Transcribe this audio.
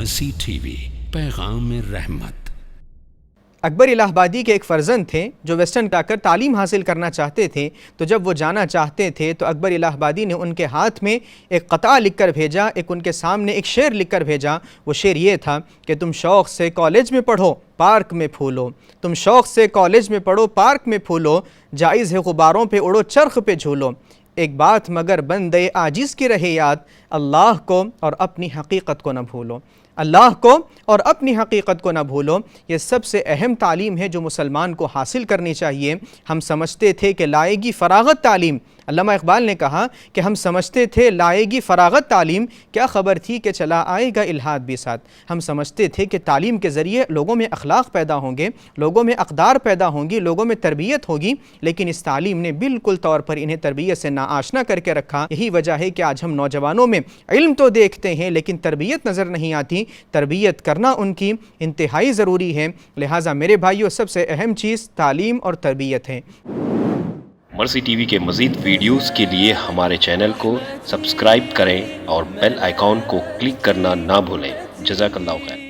مرسی T V, پیغام رحمت۔ اکبر الہ آبادی کے ایک فرزند تھے جو ویسٹرن جا کر تعلیم حاصل کرنا چاہتے تھے، تو جب وہ جانا چاہتے تھے تو اکبر الہ آبادی نے ان کے ہاتھ میں ایک قطعہ لکھ کر بھیجا، ان کے سامنے ایک شعر لکھ کر بھیجا۔ وہ شعر یہ تھا کہ تم شوق سے کالج میں پڑھو، پارک میں پھولو، تم شوق سے کالج میں پڑھو، پارک میں پھولو، جائز ہے غباروں پہ اڑو، چرخ پہ جھولو، ایک بات مگر بندے عاجز کی رہے یاد، اللہ کو اور اپنی حقیقت کو نہ بھولو، اللہ کو اور اپنی حقیقت کو نہ بھولو۔ یہ سب سے اہم تعلیم ہے جو مسلمان کو حاصل کرنی چاہیے۔ ہم سمجھتے تھے کہ لائے گی فراغت تعلیم، علامہ اقبال نے کہا کہ ہم سمجھتے تھے لائے گی فراغت تعلیم، کیا خبر تھی کہ چلا آئے گا الہاد بھی ساتھ۔ ہم سمجھتے تھے کہ تعلیم کے ذریعے لوگوں میں اخلاق پیدا ہوں گے، لوگوں میں اقدار پیدا ہوں گی، لوگوں میں تربیت ہوگی، لیکن اس تعلیم نے بالکل طور پر انہیں تربیت سے ناآشنا کر کے رکھا۔ یہی وجہ ہے کہ آج ہم نوجوانوں میں علم تو دیکھتے ہیں لیکن تربیت نظر نہیں آتی۔ تربیت کرنا ان کی انتہائی ضروری ہے، لہٰذا میرے بھائیوں سب سے اہم چیز تعلیم اور تربیت ہے۔ مرسی ٹی وی کے مزید ویڈیوز کے لیے ہمارے چینل کو سبسکرائب کریں اور بیل آئیکن کو کلک کرنا نہ بھولیں۔ جزاک اللہ خیر۔